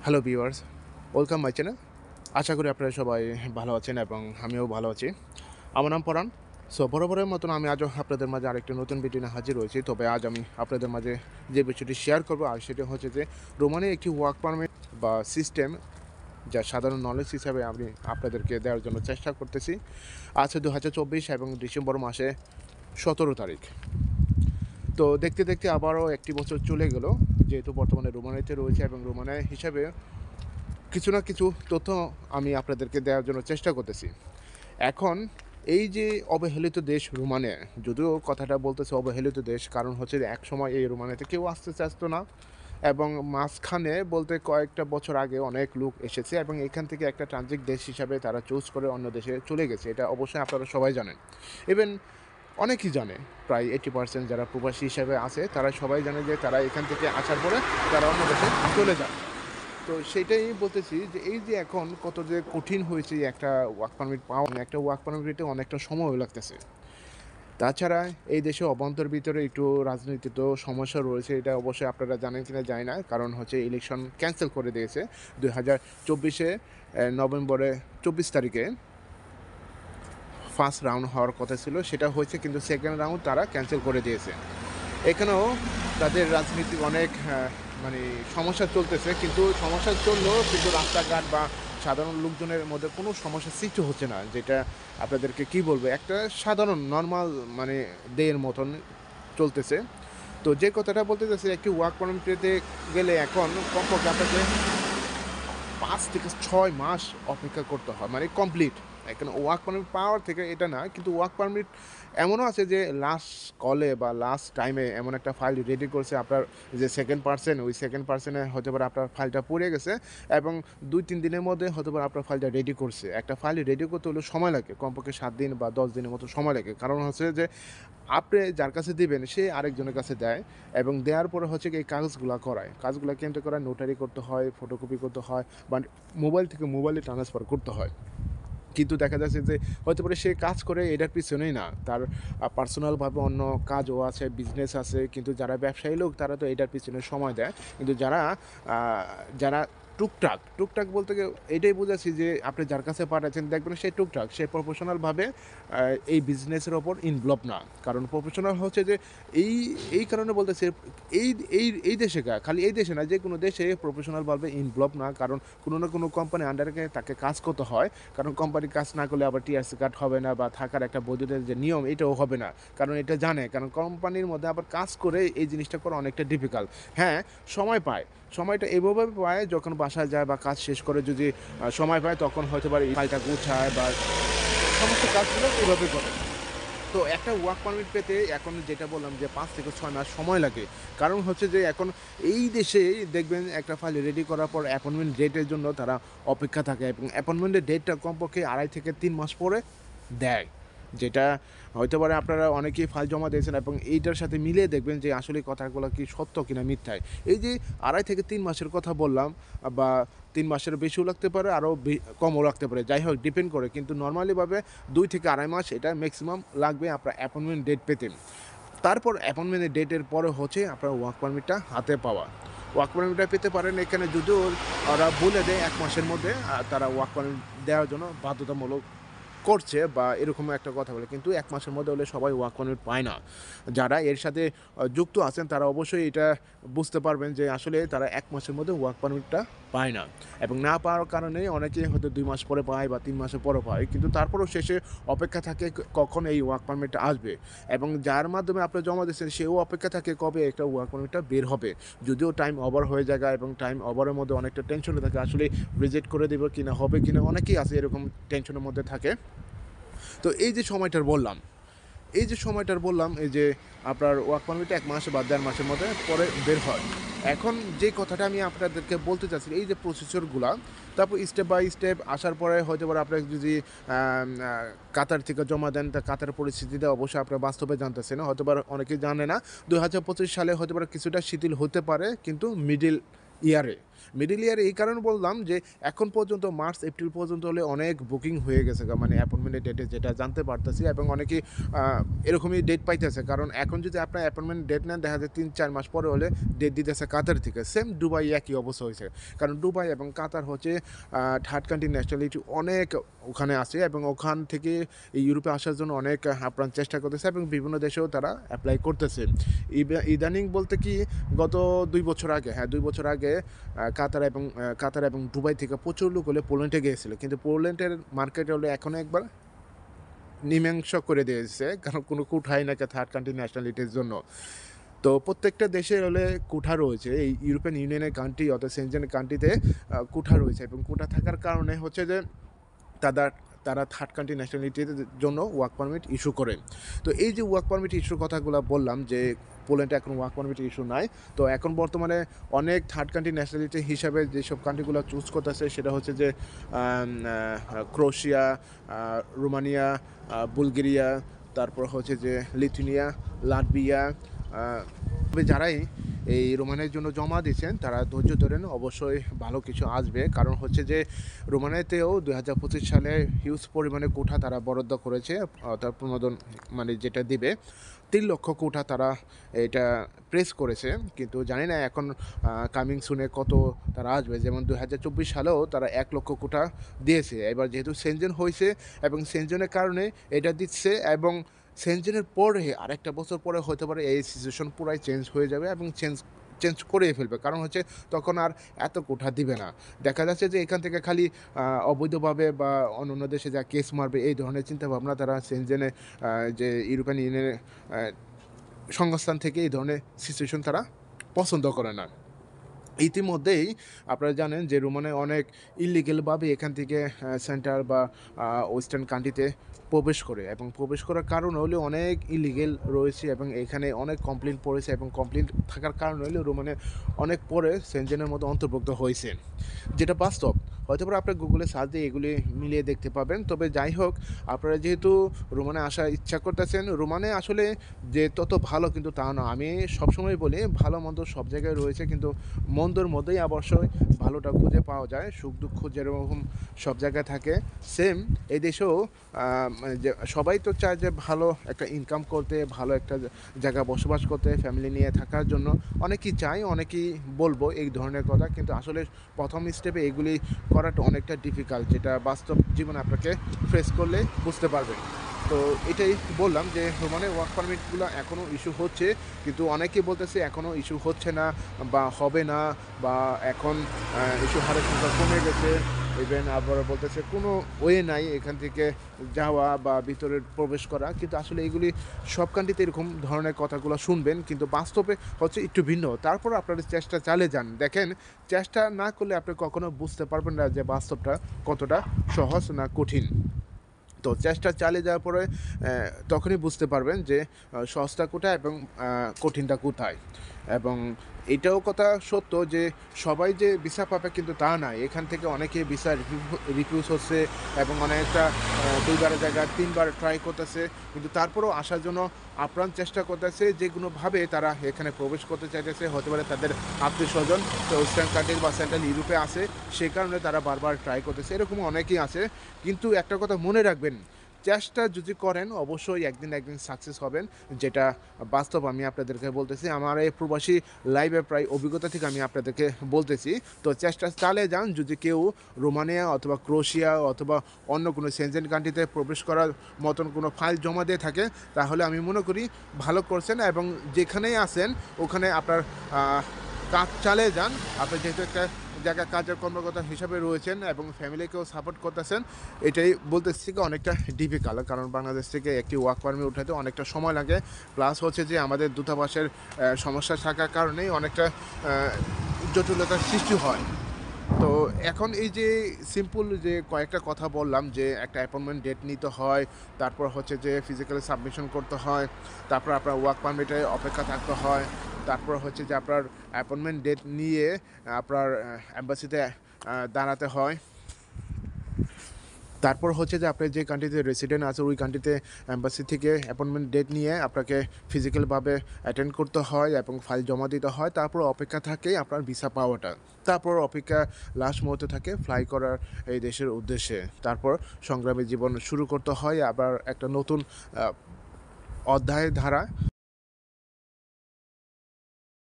Hello viewers, welcome my channel. আশা করি আপনারা সবাই ভালো আছেন এবং আমিও ভালো আছি। আমার নাম পরাণ। বরাবরের মতন আমি আজও আপনাদের মাঝে আরেকটি নতুন ভিডিও নিয়ে হাজির হয়েছি। তবে আজ আমি আপনাদের মাঝে যে বিষয়টি শেয়ার করব আর সেটা হচ্ছে যে রোমানিয়া একটি ওয়ার্ক পারমিট বা সিস্টেম, যা সাধারণ নলেজ হিসাবে আমি আপনাদেরকে দেওয়ার জন্য চেষ্টা করতেছি। আজ 2024 এবং ডিসেম্বর মাসে 17 তারিখ। তো দেখতে দেখতে আবারও একটি বছর চলে গেল, যেহেতু বর্তমানে রোমানিয়াতে রয়েছে এবং রোমানিয়া হিসাবে কিছু না কিছু তথ্য আমি আপনাদেরকে দেওয়ার জন্য চেষ্টা করতেছি। এখন এই যে অবহেলিত দেশ রোমানিয়া, যদিও কথাটা বলতেছে অবহেলিত দেশ, কারণ হচ্ছে এক সময় এই রোমানিয়াতে কেউ আসতে চাইতো না এবং মাঝখানে বলতে কয়েকটা বছর আগে অনেক লোক এসেছে এবং এখান থেকে একটা ট্রানজিট দেশ হিসাবে তারা চুজ করে অন্য দেশে চলে গেছে। এটা অবশ্যই আপনারা সবাই জানেন। ইভেন অনেকেই জানে, প্রায় 80% যারা প্রবাসী হিসাবে আছে তারা সবাই জানে যে তারা এখান থেকে আসার পরে তারা অন্য দেশে চলে যায়। তো সেটাই বলতেছি যে এই যে এখন কত যে কঠিন হয়েছে একটা ওয়ার্ক পারমিট পাওয়া, একটা ওয়ার্ক পারমিট পেতে অনেকটা সময় লাগতেছে। তাছাড়া এই দেশে অভ্যন্তর ভিতরে একটু রাজনীতিতে সমস্যা রয়েছে, এটা অবশ্যই আপনারা জানেন কিনা জানি না, কারণ হচ্ছে ইলেকশন ক্যান্সেল করে দিয়েছে 2024 নভেম্বরে 24 তারিখে ফার্স্ট রাউন্ড হওয়ার কথা ছিল, সেটা হয়েছে কিন্তু সেকেন্ড রাউন্ড তারা ক্যান্সেল করে দিয়েছে। এখানেও তাদের রাজনীতি অনেক মানে সমস্যা চলতেছে, কিন্তু সমস্যা চললেও কিন্তু রাস্তাঘাট বা সাধারণ লোকজনের মধ্যে কোনো সমস্যার সৃষ্টি হচ্ছে না, যেটা আপনাদেরকে কি বলবো, একটা সাধারণ নর্মাল মানে ডের মতন চলতেছে। তো যে কথাটা বলতে চাচ্ছি, একটি ওয়ার্ক পারমিট পেতে গেলে এখন কমপক্ষে আপনাকে 5 থেকে 6 মাস অপেক্ষা করতে হয়, মানে কমপ্লিট। এখানে ওয়ার্ক পারমিট পাওয়ার থেকে এটা না, কিন্তু ওয়ার্ক পারমিট এমনও আছে যে লাস্ট কলে বা লাস্ট টাইমে এমন একটা ফাইল রেডি করছে আপনার, যে সেকেন্ড পার্সন, ওই সেকেন্ড পার্সনে হতে পারে আপনার ফাইলটা পড়ে গেছে এবং 2-3 দিনের মধ্যে হতে পারে আপনার ফাইলটা রেডি করছে। একটা ফাইল রেডি করতে হলে সময় লাগে, কমপক্ষে 7 দিন বা 10 দিনের মতো সময় লাগে। কারণ হচ্ছে যে আপনি যার কাছে দিবেন সে আরেকজনের কাছে দেয় এবং দেওয়ার পরে হচ্ছে এই কাগজগুলো করায়, কাজগুলো কেমতে করায়, নোটারি করতে হয়, ফটোকপি করতে হয় বা মোবাইল থেকে মোবাইলে ট্রান্সফার করতে হয়। কিন্তু দেখা যাচ্ছে যে হতে পারে সে কাজ করে এটার পিছনেই না, তার পার্সোনালভাবে অন্য কাজও আছে, বিজনেস আছে, কিন্তু যারা ব্যবসায়ী লোক তারা তো এটার পিছনে সময় দেয়। কিন্তু যারা টুকটাক টুকটাক বলতে এটাই বোঝাচ্ছি যে আপনি যার কাছে পাঠাচ্ছেন দেখবেন সে টুকটাক, সে প্রফেশনালভাবে এই বিজনেসের ওপর ইনভলভ না। কারণ প্রফেশনাল হচ্ছে যে এই এই কারণে বলতেছে, এই এই এই দেশে খালি এই দেশে না, যে কোনো দেশে প্রফেশনালভাবে ইনভলভ না, কারণ কোনো না কোনো কোম্পানি আন্ডারে তাকে কাজ করতে হয়। কারণ কোম্পানি কাজ না করলে আবার টিআরসি কার্ড হবে না বা থাকার একটা বৈধতার যে নিয়ম এটাও হবে না, কারণ এটা জানে, কারণ কোম্পানির মধ্যে আবার কাজ করে এই জিনিসটা করা অনেকটা ডিফিকাল্ট। হ্যাঁ, সময় পায়, সময়টা এভাবে পায় যখন বাসায় যায় বা কাজ শেষ করে যদি সময় পায় তখন হয়তো পারে ফাইলটা গুছায় বা সমস্ত কাজগুলো এভাবে করে। তো একটা ওয়ার্ক পারমিট পেতে এখন যেটা বললাম যে 5 থেকে 6 মাস সময় লাগে। কারণ হচ্ছে যে এখন এই দেশে দেখবেন একটা ফাইল রেডি করার পর অ্যাপয়েন্টমেন্ট ডেটের জন্য তারা অপেক্ষা থাকে এবং অ্যাপয়েন্টমেন্টের ডেটটা কমপক্ষে 2.5 থেকে 3 মাস পরে দেয়। যেটা হয়তো পারে আপনারা অনেকেই ফাইল জমা দিয়েছেন এবং এইটার সাথে মিলিয়ে দেখবেন যে আসলে কথাগুলো কি সত্য কিনা মিথ্যায়। এই যে 2.5 থেকে 3 মাসের কথা বললাম, বা 3 মাসের বেশিও লাগতে পারে, আরও কমও লাগতে পারে, যাই হোক ডিপেন্ড করে, কিন্তু নর্মালিভাবে 2 থেকে 2.5 মাস এটা ম্যাক্সিমাম লাগবে আপনার অ্যাপয়েন্টমেন্ট ডেট পেতে। তারপর অ্যাপয়েন্টমেন্টের ডেটের পরে হচ্ছে আপনার ওয়ার্ক পারমিটটা হাতে পাওয়া। ওয়ার্ক পারমিটটা পেতে পারেন এখানে, যদিও ওরা বলে দেয় 1 মাসের মধ্যে তারা ওয়ার্ক পারমিট দেওয়ার জন্য বাধ্যতামূলক করছে বা এরকম একটা কথা বলে, কিন্তু 1 মাসের মধ্যে হলে সবাই ওয়ার্ক পারমিট পায় না। যারা এর সাথে যুক্ত আছেন তারা অবশ্যই এটা বুঝতে পারবেন যে আসলে তারা 1 মাসের মধ্যে ওয়ার্ক পারমিটটা পায় না এবং না পাওয়ার কারণে অনেকেই হয়তো 2 মাস পরে পায় বা 3 মাসে পরে পায়, কিন্তু তারপরেও শেষে অপেক্ষা থাকে কখন এই ওয়ার্ক পারমিটটা আসবে এবং যার মাধ্যমে আপনি জমা দিচ্ছেন সেও অপেক্ষা থাকে কবে একটা ওয়ার্ক পারমিটটা বের হবে। যদিও টাইম ওভার হয়ে যায় এবং টাইম ওভারের মধ্যে অনেকটা টেনশনে থাকে, আসলে রিজেক্ট করে দেবে কিনা, হবে কিনা, অনেকেই আছে এরকম টেনশনের মধ্যে থাকে। তো এই যে সময়টার বললাম এই যে আপনার ওয়ার্ক পারমিট 1 মাস বা 1.5 মাসের মধ্যে পরে বের হয়। এখন যে কথাটা আমি আপনাদেরকে বলতে চাচ্ছি, এই যে প্রসিডিওরগুলো, তারপর স্টেপ বাই স্টেপ আসার পরে হয়তো পারে আপনার যদি কাতার থেকে জমা দেন, তা কাতার পরিস্থিতিটা অবশ্যই আপনার বাস্তবে জানতেছেন, হয়তো পারে অনেকেই জানে না। 2025 সালে হয়তো পারে কিছুটা শিথিল হতে পারে, কিন্তু মিডিল ইয়ারে মিডল ইয়ার এই কারণে বললাম যে এখন পর্যন্ত মার্চ এপ্রিল পর্যন্ত হলে অনেক বুকিং হয়ে গেছে মানে অ্যাপয়েন্টমেন্টের ডেটে যেটা জানতে পারতেছি, এবং অনেকেই এরকমই ডেট পাইতেছে। কারণ এখন যদি আপনার অ্যাপয়েন্টমেন্ট ডেট নেন, দেখা যায় 3-4 মাস পরে হলে ডেট দিতেছে কাতার থেকে। সেম দুবাই একই অবস্থা হয়েছে, কারণ দুবাই এবং কাতার হচ্ছে থার্ড কান্ট্রি ন্যাশনালিটি অনেক ওখানে আছে, এবং ওখান থেকে ইউরোপে আসার জন্য অনেক আপ্রাণ চেষ্টা করতেছে, এবং বিভিন্ন দেশেও তারা অ্যাপ্লাই করতেছে। ইদানিং বলতে কি গত 2 বছর আগে, 2 বছর আগে কাতার এবং দুবাই থেকে প্রচুর লোক হলে পোল্যান্ডে গিয়েছিল, কিন্তু পোল্যান্ডের মার্কেটে হলে এখনও একবার নিমেংস করে দিয়েছে, কারণ কোনো কুঠাই নাকি থার্ড কান্ট্রি ন্যাশনালিটির জন্য। তো প্রত্যেকটা দেশের হলে কোঠা রয়েছে, এই ইউরোপিয়ান ইউনিয়নের কান্ট্রি অর্থাৎ সেনজেন কান্ট্রিতে কোঠা রয়েছে, এবং কোঠা থাকার কারণে হচ্ছে যে তারা থার্ড কান্ট্রি ন্যাশনালিটির জন্য ওয়ার্ক পারমিট ইস্যু করে। তো এই যে ওয়ার্ক পারমিট ইস্যুর কথাগুলো বললাম যে পোল্যান্ডে এখন ওয়ার্ক পারমিট ইস্যু নাই, তো এখন বর্তমানে অনেক থার্ড কান্ট্রি ন্যাশনালিটি হিসাবে যেসব কান্ট্রিগুলো চুজ করতেছে সেটা হচ্ছে যে ক্রোয়েশিয়া, রোমানিয়া, বুলগেরিয়া, তারপর হচ্ছে যে লিথুনিয়া, লাটভিয়া। তবে যারাই এই রোমানিয়ার জন্য জমা দিয়েছেন তারা ধৈর্য ধরেন, অবশ্যই ভালো কিছু আসবে। কারণ হচ্ছে যে রোমানিয়াতেও 2025 সালে হিউজ পরিমাণে কোঠা তারা বরাদ্দ করেছে, তার প্রণোদন মানে যেটা দিবে 3 লক্ষ কোঠা তারা এটা প্রেস করেছে, কিন্তু জানি না এখন কামিং সুনে কত তারা আসবে। যেমন 2024 সালেও তারা 1 লক্ষ কোঠা দিয়েছে। এবার যেহেতু সেনজেন হয়েছে এবং সেনজেনের কারণে এটা দিচ্ছে, এবং সেনজেনের পরে আরেকটা বছর পরে হতে পারে এই সিচুয়েশন পুরাই চেঞ্জ হয়ে যাবে, এবং চেঞ্জ করে ফেলবে। কারণ হচ্ছে তখন আর এত কোঠা দিবে না। দেখা যাচ্ছে যে এখান থেকে খালি অবৈধভাবে বা অন্য দেশে যা কেস মারবে এই ধরনের চিন্তাভাবনা তারা সেনজেনে যে ইউরোপিয়ান ইউনিয়নের সংস্থান থেকে এই ধরনের সিচুয়েশন তারা পছন্দ করে না। ইতিমধ্যেই আপনারা জানেন যে রোমানিয়া অনেক ইলিগেলভাবে এখান থেকে সেন্ট্রাল বা ওয়েস্টার্ন কান্ট্রিতে প্রবেশ করে, এবং প্রবেশ করার কারণ হলেও অনেক ইলিগেল রয়েছে, এবং এখানে অনেক কমপ্লেন পড়েছে, এবং কমপ্লেন থাকার কারণ হলেও রোমানিয়া অনেক পরে সেনজেনের মতো অন্তর্ভুক্ত হয়েছে, যেটা বাস্তব। হয়তো আপনারা গুগলে সার্চ দিয়ে এগুলি মিলিয়ে দেখতে পাবেন। তবে যাই হোক, আপনারা যেহেতু রোমানে আসার ইচ্ছা করতেছেন, রোমানে আসলে যে তত ভালো কিন্তু তা না। আমি সবসময় বলি ভালো মন্দ সব জায়গায় রয়েছে, কিন্তু মন্দর মধ্যেই অবশ্যই ভালোটা খুঁজে পাওয়া যায়। সুখ দুঃখ যেরকম সব জায়গায় থাকে, সেম এই দেশেও যে সবাই তো চায় যে ভালো একটা ইনকাম করতে, ভালো একটা জায়গায় বসবাস করতে, ফ্যামিলি নিয়ে থাকার জন্য অনেকেই চায়, অনেকেই বলবো এই ধরনের কথা, কিন্তু আসলে প্রথম স্টেপে এগুলি করাটা অনেকটা ডিফিকাল্ট, যেটা বাস্তব জীবনে আপনাকে ফেস করলে বুঝতে পারবেন। তো এটাই বললাম যে মানে ওয়ার্ক পারমিটগুলো এখনও ইস্যু হচ্ছে, কিন্তু অনেকেই বলতেছে এখনও ইস্যু হচ্ছে না বা হবে না, বা এখন ইস্যু হারের সংখ্যা কমে গেছে। ইভেন আবার বলতেছে কোনো ওয়ে নাই এখান থেকে যাওয়া বা ভিতরে প্রবেশ করা, কিন্তু আসলে এগুলি সব কান্ট্রিতে এরকম ধরনের কথাগুলো শুনবেন, কিন্তু বাস্তবে হচ্ছে একটু ভিন্ন। তারপর আপনারা চেষ্টা চালিয়ে যান, দেখেন চেষ্টা না করলে আপনি কখনো বুঝতে পারবেন না যে বাস্তবটা কতটা সহজ না কঠিন। তো চেষ্টা চালিয়ে যাওয়ার পরে তখনই বুঝতে পারবেন যে সহজটা কোথায় এবং কঠিনটা কোথায়। এবং এটাও কথা সত্য যে সবাই যে ভিসা পাবে কিন্তু তা নয়, এখান থেকে অনেকে ভিসা রিফিউজ হচ্ছে, এবং অনেকটা 2বার জায়গায় 3বার ট্রাই করতেছে, কিন্তু তারপরেও আসার জন্য আপ্রাণ চেষ্টা করতেছে, যে কোনোভাবে তারা এখানে প্রবেশ করতে চাইতেছে। হতে পারে তাদের আত্মীয় স্বজন ওয়েস্টার্ন কান্ট্রি বা সেন্ট্রাল ইউরোপে আছে, সে কারণে তারা বারবার ট্রাই করতেছে, এরকম অনেকেই আছে। কিন্তু একটা কথা মনে রাখবেন, চেষ্টা যদি করেন অবশ্যই একদিন সাকসেস হবেন, যেটা বাস্তব আমি আপনাদেরকে বলতেছি। আমার এই প্রবাসী লাইভে প্রায় অভিজ্ঞতা থেকে আমি আপনাদেরকে বলতেছি। তো চেষ্টা চালিয়ে যান। যদি কেউ রোমানিয়া অথবা ক্রোয়েশিয়া অথবা অন্য কোনো সেনজেন কান্ট্রিতে প্রবেশ করার মতন কোনো ফাইল জমা দিয়ে থাকে, তাহলে আমি মনে করি ভালো করছেন, এবং যেখানেই আসেন ওখানে আপনার কাজ চালিয়ে যান। আপনি যেহেতু একটা জায়গায় কাজের কর্মকর্তা হিসাবে রয়েছেন এবং ফ্যামিলিকেও সাপোর্ট করতেছেন, এটাই বলতেছি কি অনেকটা ডিফিকাল্ট, কারণ বাংলাদেশ থেকে একটি ওয়ার্ক পারমিট উঠাতে অনেকটা সময় লাগে। প্লাস হচ্ছে যে আমাদের দূতাবাসের সমস্যা থাকার কারণেই অনেকটা জটিলতার সৃষ্টি হয়। তো এখন এই যে সিম্পল যে কয়েকটা কথা বললাম, যে একটা অ্যাপয়েন্টমেন্ট ডেট নিতে হয়, তারপর হচ্ছে যে ফিজিক্যালি সাবমিশন করতে হয়, তারপর আপনার ওয়ার্ক পারমিটে অপেক্ষা থাকতে হয়, তারপর হচ্ছে যে আপনার অ্যাপয়েন্টমেন্ট ডেট নিয়ে আপনার অ্যাম্বাসিতে দাঁড়াতে হয়, তারপর হচ্ছে যে আপনার যে কান্ট্রিতে রেসিডেন্ট আছে ওই কান্ট্রিতে এম্বাসি থেকে অ্যাপয়েন্টমেন্ট ডেট নিয়ে আপনাকে ফিজিক্যালভাবে অ্যাটেন্ড করতে হয় এবং ফাইল জমা দিতে হয়। তারপর অপেক্ষা থাকে আপনার ভিসা পাওয়াটা। তারপর অপেক্ষা লাস্ট মুহূর্তে থাকে ফ্লাই করার এই দেশের উদ্দেশ্যে। তারপর সংগ্রামী জীবন শুরু করতে হয় আবার একটা নতুন আ অধ্যায় ধারা।